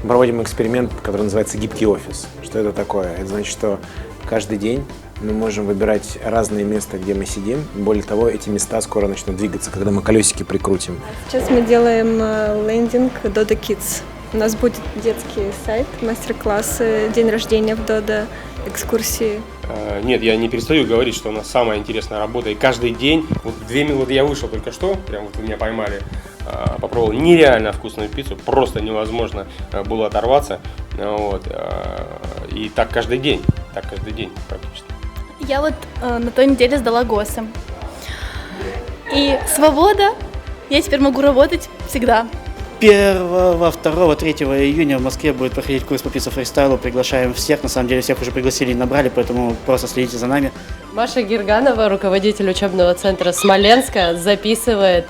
проводим эксперимент, который называется гибкий офис. Что это такое? Это значит, что каждый день мы можем выбирать разные места, где мы сидим. Более того, эти места скоро начнут двигаться, когда мы колесики прикрутим. Сейчас мы делаем лендинг Додо Kids. У нас будет детский сайт, мастер-классы, день рождения в Додо, экскурсии. Нет, я не перестаю говорить, что у нас самая интересная работа. И каждый день, вот 2 минуты я вышел только что, прям вот вы меня поймали, попробовал нереально вкусную пиццу, просто невозможно было оторваться. Вот. И так каждый день практически. Я вот на той неделе сдала ГОСы. И свобода, я теперь могу работать всегда. 1, 2, 3 июня в Москве будет проходить курс по пицца-фристайлу. Приглашаем всех. На самом деле всех уже пригласили и набрали, поэтому просто следите за нами. Маша Гирганова, руководитель учебного центра Смоленска, записывает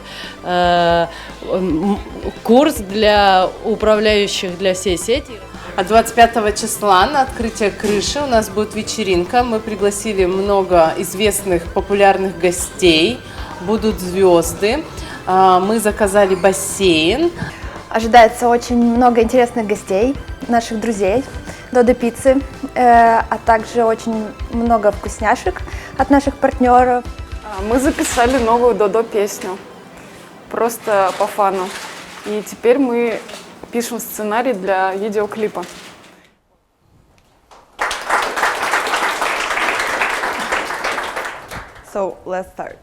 курс для управляющих для всей сети. А 25 числа на открытие крыши у нас будет вечеринка. Мы пригласили много известных, популярных гостей. Будут звезды. Мы заказали бассейн. Ожидается очень много интересных гостей, наших друзей, Додо пиццы, а также очень много вкусняшек от наших партнеров. Мы записали новую Додо песню, просто по фану. И теперь мы пишем сценарий для видеоклипа. So let's start.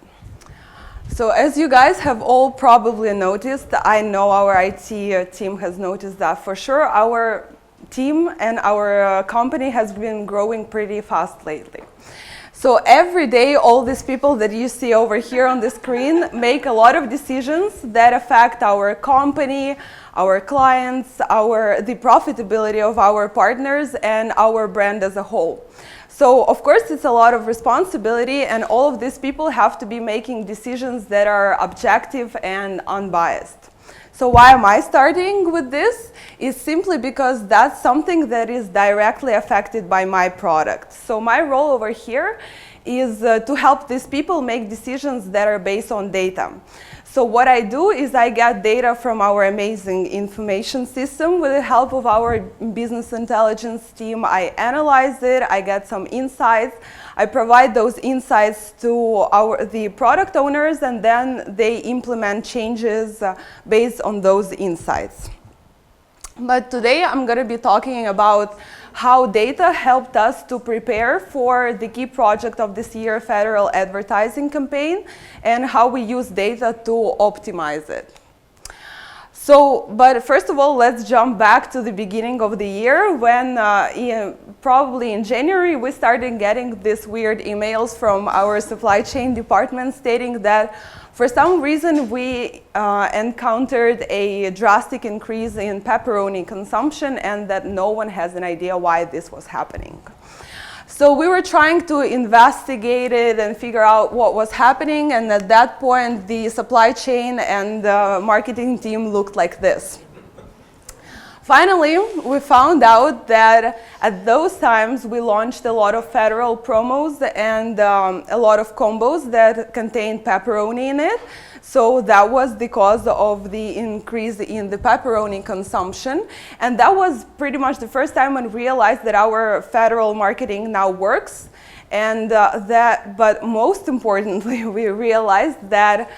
So as you guys have all probably noticed, I know our IT team has noticed that for sure, our team and our company has been growing pretty fast lately. So every day, all these people that you see over here on the screen make a lot of decisions that affect our company, our clients, the profitability of our partners, and our brand as a whole. So, of course, it's a lot of responsibility, and all of these people have to be making decisions that are objective and unbiased. So why am I starting with this? Is simply because that's something that is directly affected by my product. So my role over here is to help these people make decisions that are based on data. So what I do is I get data from our amazing information system with the help of our business intelligence team. I analyze it, I get some insights, I provide those insights to the product owners, and then they implement changes based on those insights. But today I'm going to be talking about how data helped us to prepare for the key project of this year, federal advertising campaign, and how we use data to optimize it. So, but first of all, let's jump back to the beginning of the year when probably in January we started getting these weird emails from our supply chain department stating that for some reason we encountered a drastic increase in pepperoni consumption and that no one has an idea why this was happening. So we were trying to investigate it and figure out what was happening, and at that point the supply chain and the marketing team looked like this. Finally, we found out that at those times we launched a lot of federal promos and a lot of combos that contained pepperoni in it. So that was the cause of the increase in the pepperoni consumption. And that was pretty much the first time when we realized that our federal marketing now works. And but most importantly, we realized that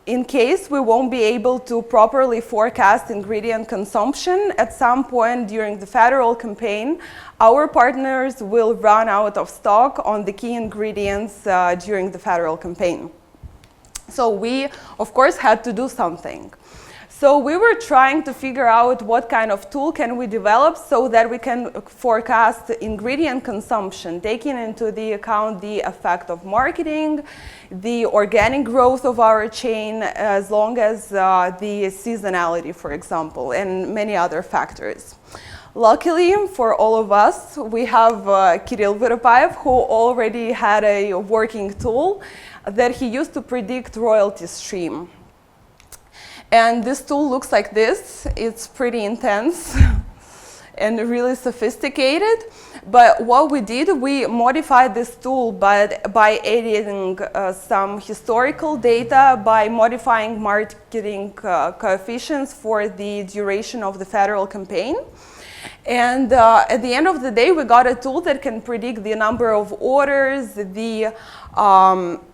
in case we won't be able to properly forecast ingredient consumption at some point during the federal campaign, our partners will run out of stock on the key ingredients during the federal campaign. So we, of course, had to do something. So we were trying to figure out what kind of tool can we develop so that we can forecast ingredient consumption, taking into the account the effect of marketing, the organic growth of our chain, as long as the seasonality, for example, and many other factors. Luckily for all of us, we have Kirill Vyropayev, who already had a working tool that he used to predict royalty stream. And this tool looks like this. It's pretty intense. and really sophisticated. But what we did, we modified this tool by adding some historical data, by modifying marketing coefficients for the duration of the federal campaign. And at the end of the day, we got a tool that can predict the number of orders, the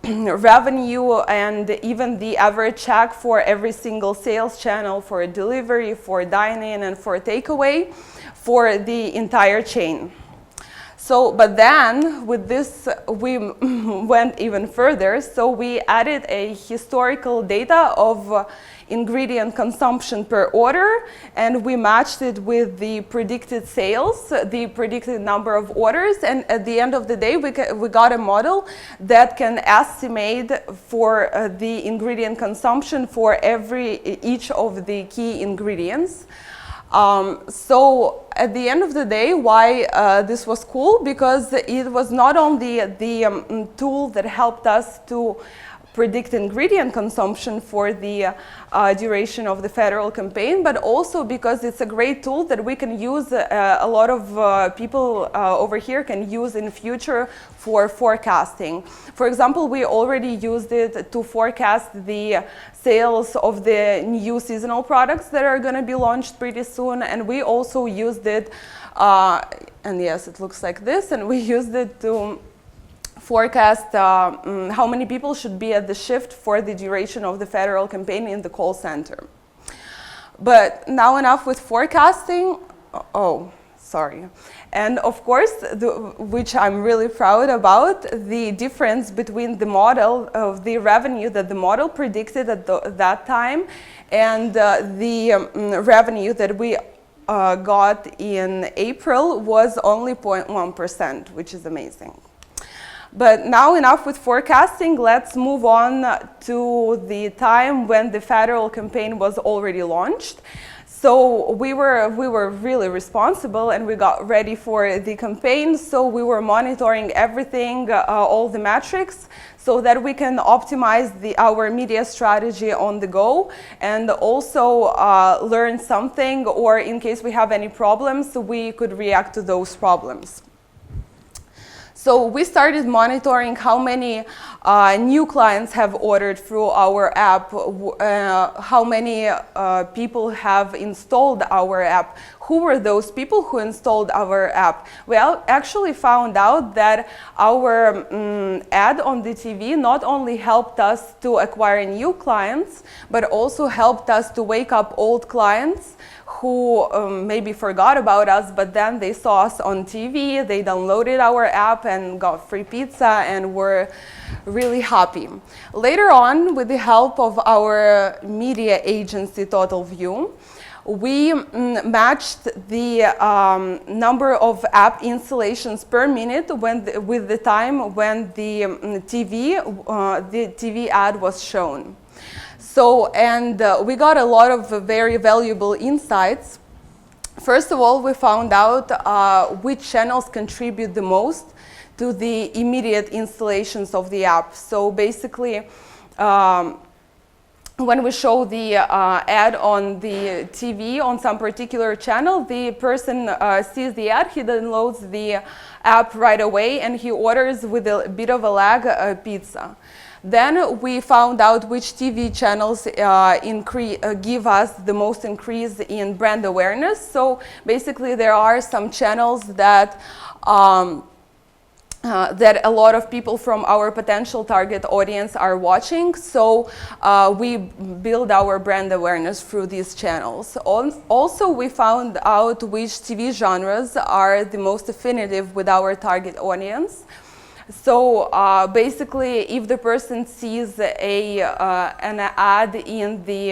revenue, and even the average check for every single sales channel, for delivery, for dine-in, and for takeaway, for the entire chain. So, but then with this, we went even further. So we added a historical data of ingredient consumption per order, and we matched it with the predicted sales, the predicted number of orders, and at the end of the day, we got a model that can estimate for the ingredient consumption for each of the key ingredients. So at the end of the day, why this was cool? Because it was not only the tool that helped us to predict ingredient consumption for the duration of the federal campaign, but also because it's a great tool that we can use, a lot of people over here can use in future for forecasting. For example, we already used it to forecast the sales of the new seasonal products that are going to be launched pretty soon, and we also used it, and yes, it looks like this, and we used it to forecast how many people should be at the shift for the duration of the federal campaign in the call center. But now enough with forecasting. Oh, sorry. And of course, which I'm really proud about, the difference between the model of the revenue that the model predicted at that time and the revenue that we got in April was only 0.1%, which is amazing. But now enough with forecasting, let's move on to the time when the federal campaign was already launched. So we were really responsible and we got ready for the campaign. So we were monitoring everything, all the metrics, so that we can optimize our media strategy on the go and also learn something, or in case we have any problems, we could react to those problems. So we started monitoring how many new clients have ordered through our app, how many people have installed our app, who were those people who installed our app. We actually found out that our ad on the TV not only helped us to acquire new clients, but also helped us to wake up old clients who maybe forgot about us, but then they saw us on TV, they downloaded our app and got free pizza and were really happy. Later on, with the help of our media agency Total View, we matched the number of app installations per minute with the time when the TV ad was shown. So, and we got a lot of very valuable insights. First of all, we found out which channels contribute the most to the immediate installations of the app. So basically, when we show the ad on the TV on some particular channel, the person sees the ad, he downloads the app right away, and he orders with a bit of a lag a pizza. Then we found out which TV channels give us the most increase in brand awareness. So basically there are some channels that that a lot of people from our potential target audience are watching. So we build our brand awareness through these channels. Also, we found out which TV genres are the most affinitive with our target audience. So basically, if the person sees an ad in the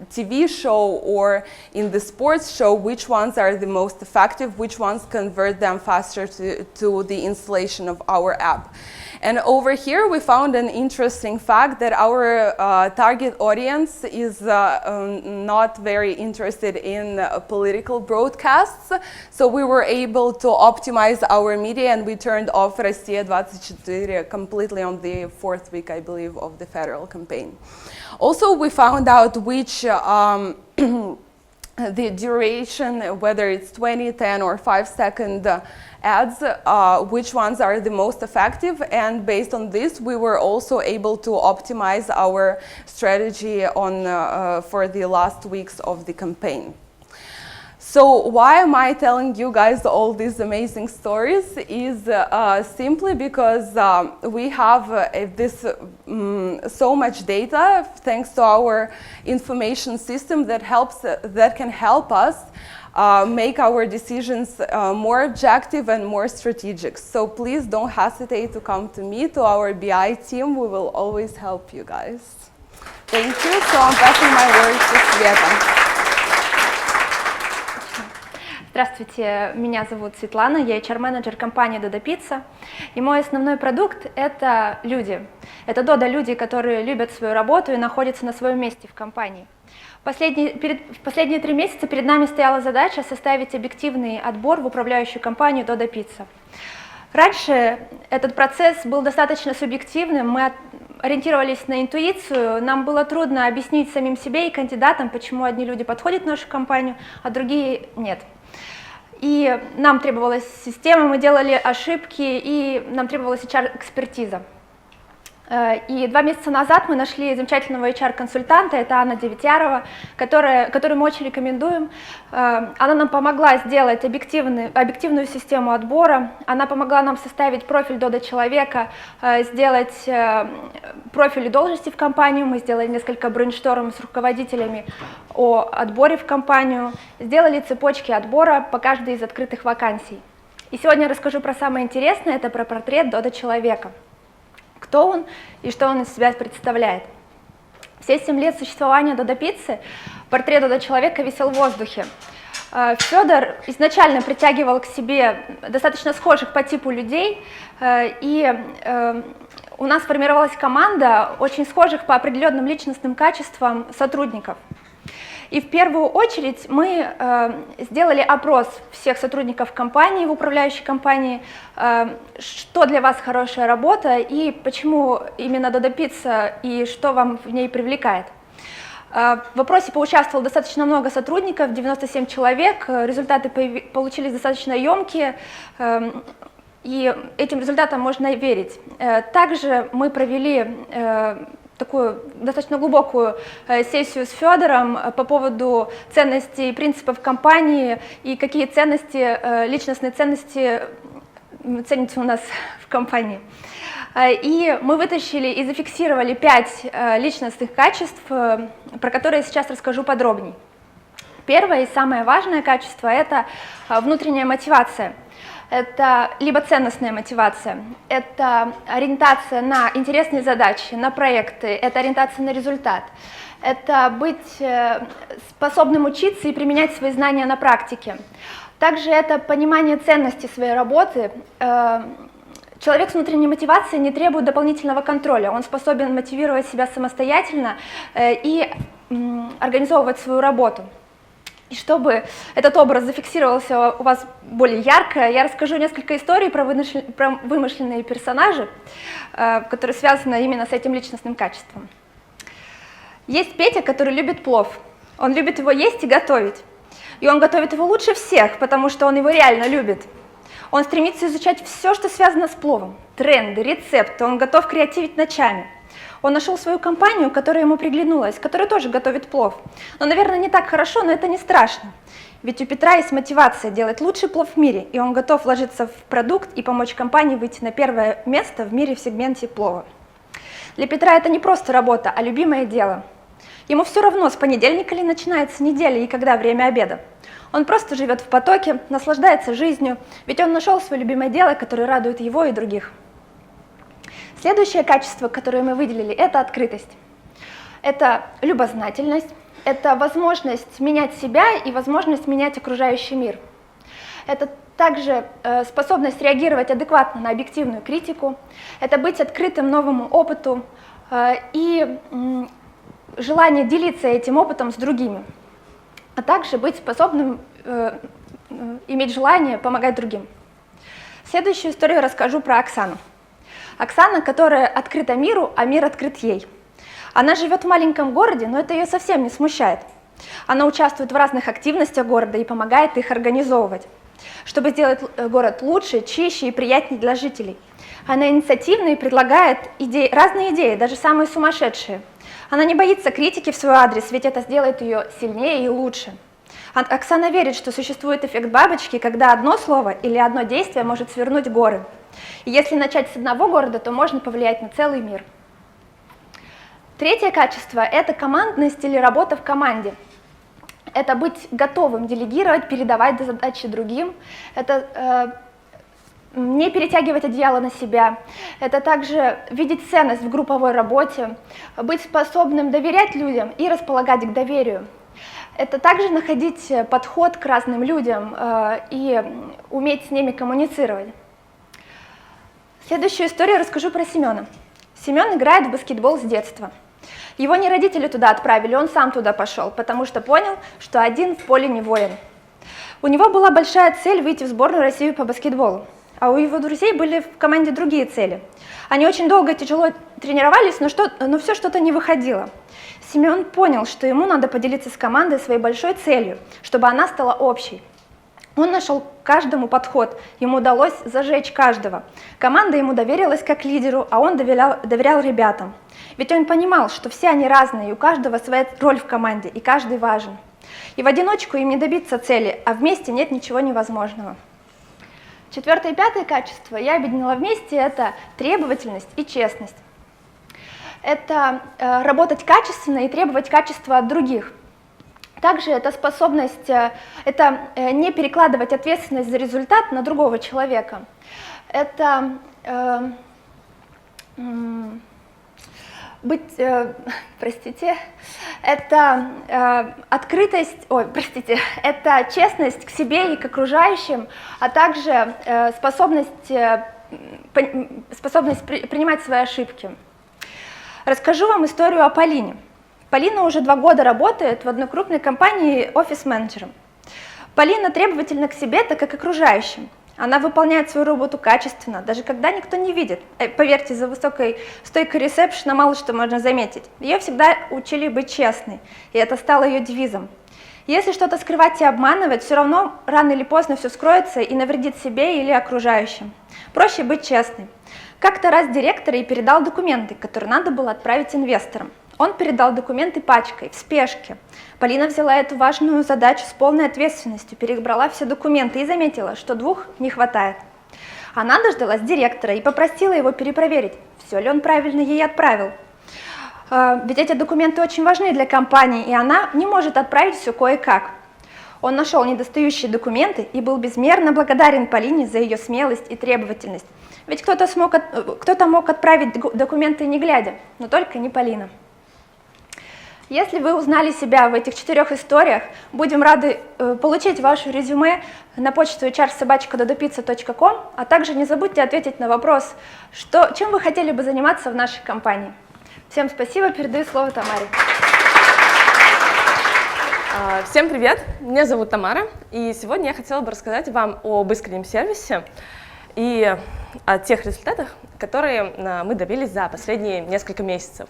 TV show or in the sports show, which ones are the most effective, which ones convert them faster to the installation of our app. And over here, we found an interesting fact that our target audience is not very interested in political broadcasts. So we were able to optimize our media, and we turned off Россия 24 completely on the 4th week, I believe, of the federal campaign. Also, we found out which the duration, whether it's 20, 10 or 5-second ads, which ones are the most effective, and based on this we were also able to optimize our strategy on for the last weeks of the campaign. So why am I telling you guys all these amazing stories is simply because we have so much data thanks to our information system that can help us make our decisions more objective and more strategic. So please don't hesitate to come to me, to our BI team. We will always help you guys. Thank you. So I'm passing my word to Sveta. Здравствуйте, меня зовут Светлана, я HR-менеджер компании Додо Пицца, и мой основной продукт – это люди. Это Додо-люди, которые любят свою работу и находятся на своем месте в компании. В последние 3 месяца перед нами стояла задача составить объективный отбор в управляющую компанию Додо Пицца. Раньше этот процесс был достаточно субъективным, мы ориентировались на интуицию, нам было трудно объяснить самим себе и кандидатам, почему одни люди подходят в нашу компанию, а другие нет. И нам требовалась система, мы делали ошибки, и нам требовалась HR-экспертиза. И 2 месяца назад мы нашли замечательного HR-консультанта, это Анна Девятьярова, которую мы очень рекомендуем. Она нам помогла сделать объективную систему отбора, она помогла нам составить профиль Додо-человека, сделать профиль должности в компанию, мы сделали несколько брейнштормов с руководителями о отборе в компанию, сделали цепочки отбора по каждой из открытых вакансий. И сегодня я расскажу про самое интересное, это про портрет Додо-человека. Кто он и что он из себя представляет. Все 7 лет существования Додо Пиццы портрет Додо-человека висел в воздухе. Федор изначально притягивал к себе достаточно схожих по типу людей, и у нас формировалась команда очень схожих по определенным личностным качествам сотрудников. И в первую очередь мы сделали опрос всех сотрудников компании, в управляющей компании, что для вас хорошая работа и почему именно Додо Пицца и что вам в ней привлекает. В опросе поучаствовало достаточно много сотрудников, 97 человек, результаты получились достаточно емкие, и этим результатам можно верить. Также мы провели такую достаточно глубокую сессию с Федором по поводу ценностей и принципов компании и какие ценности, личностные ценности цените у нас в компании. И мы вытащили и зафиксировали 5 личностных качеств, про которые я сейчас расскажу подробнее. Первое и самое важное качество – это внутренняя мотивация. Это либо ценностная мотивация, это ориентация на интересные задачи, на проекты, это ориентация на результат, это быть способным учиться и применять свои знания на практике. Также это понимание ценности своей работы. Человек с внутренней мотивацией не требует дополнительного контроля, он способен мотивировать себя самостоятельно и организовывать свою работу. И чтобы этот образ зафиксировался у вас более ярко, я расскажу несколько историй про вымышленные персонажи, которые связаны именно с этим личностным качеством. Есть Петя, который любит плов. Он любит его есть и готовить. И он готовит его лучше всех, потому что он его реально любит. Он стремится изучать все, что связано с пловом. Тренды, рецепты, он готов креативить ночами. Он нашел свою компанию, которая ему приглянулась, которая тоже готовит плов. Но, наверное, не так хорошо, но это не страшно. Ведь у Петра есть мотивация делать лучший плов в мире, и он готов вложиться в продукт и помочь компании выйти на первое место в мире в сегменте плова. Для Петра это не просто работа, а любимое дело. Ему все равно, с понедельника ли начинается неделя и когда время обеда. Он просто живет в потоке, наслаждается жизнью, ведь он нашел свое любимое дело, которое радует его и других. Следующее качество, которое мы выделили, это открытость. Это любознательность, это возможность менять себя и возможность менять окружающий мир. Это также способность реагировать адекватно на объективную критику, это быть открытым новому опыту и желание делиться этим опытом с другими, а также быть способным иметь желание помогать другим. Следующую историю расскажу про Оксану. Оксана, которая открыта миру, а мир открыт ей. Она живет в маленьком городе, но это ее совсем не смущает. Она участвует в разных активностях города и помогает их организовывать, чтобы сделать город лучше, чище и приятнее для жителей. Она инициативна и предлагает разные идеи, даже самые сумасшедшие. Она не боится критики в свой адрес, ведь это сделает ее сильнее и лучше. Оксана верит, что существует эффект бабочки, когда одно слово или одно действие может свернуть горы. И если начать с одного города, то можно повлиять на целый мир. Третье качество – это командность или работа в команде. Это быть готовым делегировать, передавать задачи другим. Это не перетягивать одеяло на себя. Это также видеть ценность в групповой работе, быть способным доверять людям и располагать к доверию. Это также находить подход к разным людям и уметь с ними коммуницировать. Следующую историю расскажу про Семена. Семен играет в баскетбол с детства. Его не родители туда отправили, он сам туда пошел, потому что понял, что один в поле не воин. У него была большая цель выйти в сборную России по баскетболу, а у его друзей были в команде другие цели. Они очень долго и тяжело тренировались, но все что-то не выходило. Семен понял, что ему надо поделиться с командой своей большой целью, чтобы она стала общей. Он нашел каждому подход, ему удалось зажечь каждого. Команда ему доверилась как лидеру, а он доверял ребятам. Ведь он понимал, что все они разные, и у каждого своя роль в команде, и каждый важен. И в одиночку им не добиться цели, а вместе нет ничего невозможного. Четвертое и пятое качество я объединила вместе – это требовательность и честность. Это работать качественно и требовать качества от других. Также это способность, это не перекладывать ответственность за результат на другого человека. Это это открытость, это честность к себе и к окружающим, а также способность принимать свои ошибки. Расскажу вам историю о Полине. Полина уже 2 года работает в одной крупной компании офис-менеджером. Полина требовательна к себе, так как к окружающим. Она выполняет свою работу качественно, даже когда никто не видит. Поверьте, за высокой стойкой ресепшена мало что можно заметить. Ее всегда учили быть честной, и это стало ее девизом. Если что-то скрывать и обманывать, все равно рано или поздно все скроется и навредит себе или окружающим. Проще быть честной. Как-то раз директор ей передал документы, которые надо было отправить инвесторам. Он передал документы пачкой, в спешке. Полина взяла эту важную задачу с полной ответственностью, перебрала все документы и заметила, что 2 не хватает. Она дождалась директора и попросила его перепроверить, все ли он правильно ей отправил. Ведь эти документы очень важны для компании, и она не может отправить все кое-как. Он нашел недостающие документы и был безмерно благодарен Полине за ее смелость и требовательность. Ведь кто-то мог отправить документы не глядя, но только не Полина. Если вы узнали себя в этих 4 историях, будем рады получить ваше резюме на почту hr@dodopizza.com, а также не забудьте ответить на вопрос, чем вы хотели бы заниматься в нашей компании. Всем спасибо, передаю слово Тамаре. Всем привет, меня зовут Тамара, и сегодня я хотела бы рассказать вам об искреннем сервисе и о тех результатах, которые мы добились за последние несколько месяцев.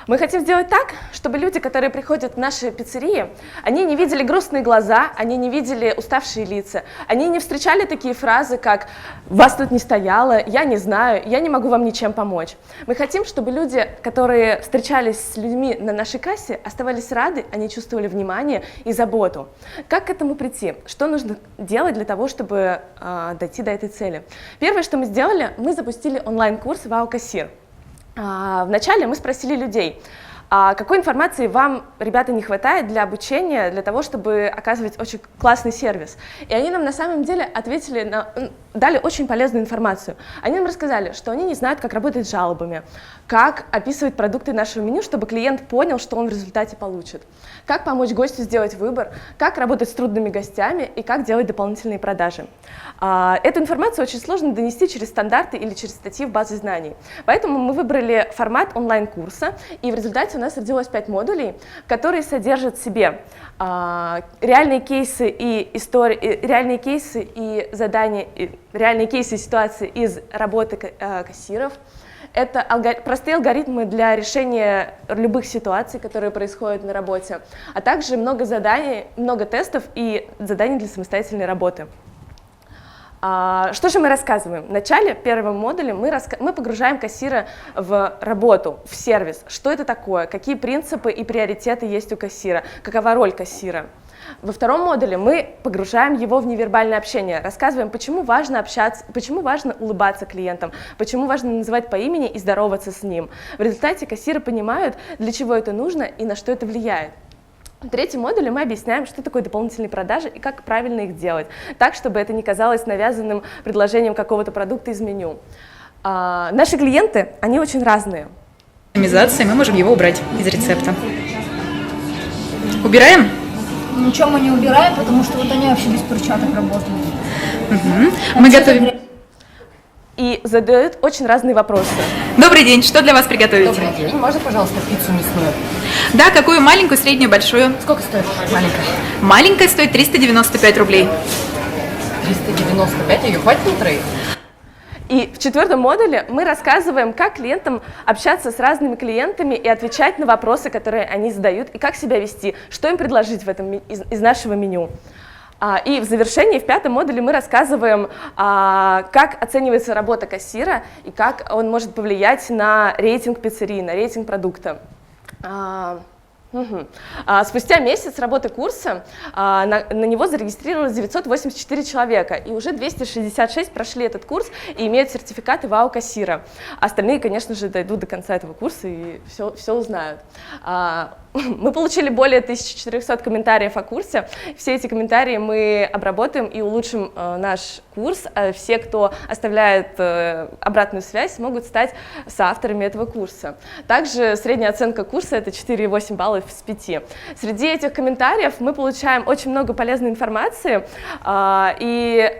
Мы хотим сделать так, чтобы люди, которые приходят в наши пиццерии, они не видели грустные глаза, они не видели уставшие лица, они не встречали такие фразы, как «вас тут не стояло», «я не знаю», «я не могу вам ничем помочь». Мы хотим, чтобы люди, которые встречались с людьми на нашей кассе, оставались рады, они чувствовали внимание и заботу. Как к этому прийти? Что нужно делать для того, чтобы дойти до этой цели? Первое, что мы сделали, мы запустили онлайн-курс «Вау-кассир». Вначале мы спросили людей, какой информации вам, ребята, не хватает для обучения, для того, чтобы оказывать очень классный сервис. И они нам на самом деле дали очень полезную информацию. Они нам рассказали, что они не знают, как работать с жалобами, как описывать продукты нашего меню, чтобы клиент понял, что он в результате получит, как помочь гостю сделать выбор, как работать с трудными гостями и как делать дополнительные продажи. Эту информацию очень сложно донести через стандарты или через статьи в базе знаний. Поэтому мы выбрали формат онлайн-курса, и в результате у нас родилось 5 модулей, которые содержат в себе реальные кейсы и истории, реальные кейсы и задания, реальные кейсы и ситуации из работы кассиров. Это простые алгоритмы для решения любых ситуаций, которые происходят на работе, а также много заданий, много тестов и заданий для самостоятельной работы. Что же мы рассказываем? В начале первого модуля мы погружаем кассира в работу, в сервис. Что это такое? Какие принципы и приоритеты есть у кассира? Какова роль кассира? Во втором модуле мы погружаем его в невербальное общение, рассказываем, почему важно общаться, почему важно улыбаться клиентам, почему важно называть по имени и здороваться с ним. В результате кассиры понимают, для чего это нужно и на что это влияет. В третьем модуле мы объясняем, что такое дополнительные продажи и как правильно их делать, так, чтобы это не казалось навязанным предложением какого-то продукта из меню. Наши клиенты, они очень разные. Оптимизация, мы можем его убрать из рецепта. Убираем? Ничего мы не убираем, потому что вот они вообще без перчаток работают. Мы готовим. И задают очень разные вопросы. Добрый день, что для вас приготовить? Добрый день, можно, пожалуйста, пиццу мясную? Да, какую? Маленькую, среднюю, большую? Сколько стоит маленькая? Маленькая стоит 395 рублей. 395, ее хватит на троих? И в четвертом модуле мы рассказываем, как клиентам общаться с разными клиентами и отвечать на вопросы, которые они задают, и как себя вести, что им предложить в этом, из нашего меню. И в завершении, в пятом модуле, мы рассказываем, как оценивается работа кассира и как он может повлиять на рейтинг пиццерии, на рейтинг продукта. Спустя месяц работы курса на него зарегистрировалось 984 человека, и уже 266 прошли этот курс и имеют сертификаты ВАУ-кассира. Остальные, конечно же, дойдут до конца этого курса и все узнают. Мы получили более 1400 комментариев о курсе. Все эти комментарии мы обработаем и улучшим наш курс. Все, кто оставляет обратную связь, могут стать соавторами этого курса. Также средняя оценка курса — это 4,8 баллов из 5. Среди этих комментариев мы получаем очень много полезной информации. И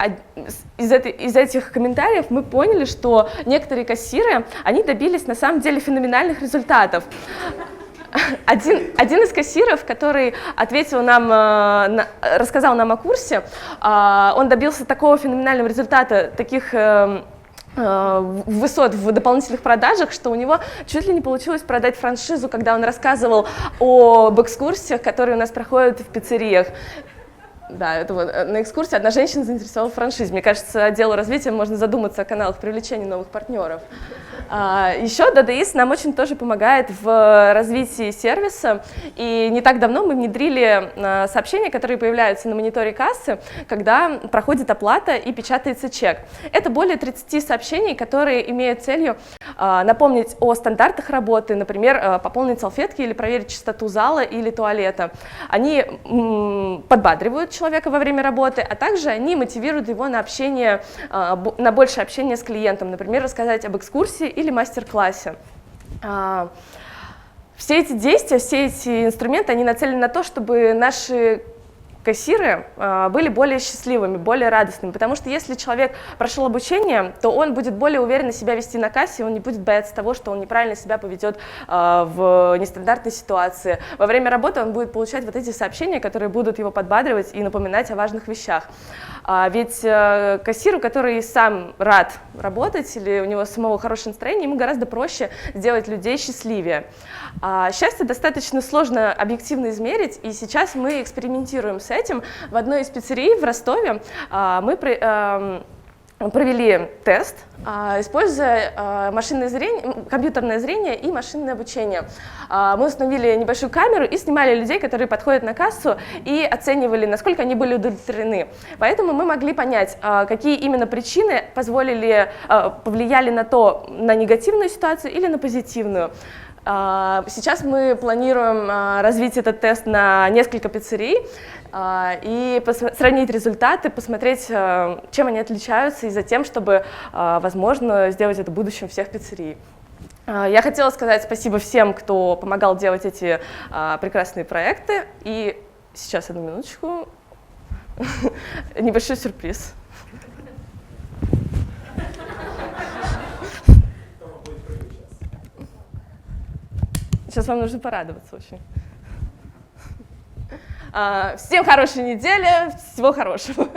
из этих комментариев мы поняли, что некоторые кассиры, они добились на самом деле феноменальных результатов. Один из кассиров, который ответил нам, рассказал нам о курсе, он добился такого феноменального результата, таких высот в дополнительных продажах, что у него чуть ли не получилось продать франшизу, когда он рассказывал об экскурсиях, которые у нас проходят в пиццериях. Да, это вот на экскурсии одна женщина заинтересовала в франшизе. Мне кажется, отделу развития можно задуматься о каналах привлечения новых партнеров. Еще Додо ИС нам очень тоже помогает в развитии сервиса. И не так давно мы внедрили сообщения, которые появляются на мониторе кассы, когда проходит оплата и печатается чек. Это более 30 сообщений, которые имеют целью напомнить о стандартах работы, например, пополнить салфетки или проверить чистоту зала или туалета. Они подбадривают человека во время работы, а также они мотивируют его на общение, на большее общение с клиентом, например, рассказать об экскурсии или мастер-классе. Все эти действия, все эти инструменты, они нацелены на то, чтобы наши кассиры были более счастливыми, более радостными, потому что если человек прошел обучение, то он будет более уверенно себя вести на кассе, он не будет бояться того, что он неправильно себя поведет в нестандартной ситуации. Во время работы он будет получать вот эти сообщения, которые будут его подбадривать и напоминать о важных вещах. Ведь кассиру, который сам рад работать или у него самого хорошее настроение, ему гораздо проще сделать людей счастливее. Счастье достаточно сложно объективно измерить, и сейчас мы экспериментируем с этим. В одной из пиццерий в Ростове мы провели тест, используя машинное зрение, компьютерное зрение и машинное обучение. Мы установили небольшую камеру и снимали людей, которые подходят на кассу, и оценивали, насколько они были удовлетворены. Поэтому мы могли понять, какие именно причины повлияли на негативную ситуацию или на позитивную. Сейчас мы планируем развить этот тест на несколько пиццерий и сравнить результаты, посмотреть, чем они отличаются, и затем, чтобы, возможно, сделать это в будущем всех пиццерий. Я хотела сказать спасибо всем, кто помогал делать эти прекрасные проекты. И сейчас, одну минуточку, небольшой сюрприз. Сейчас вам нужно порадоваться очень. Всем хорошей недели, всего хорошего.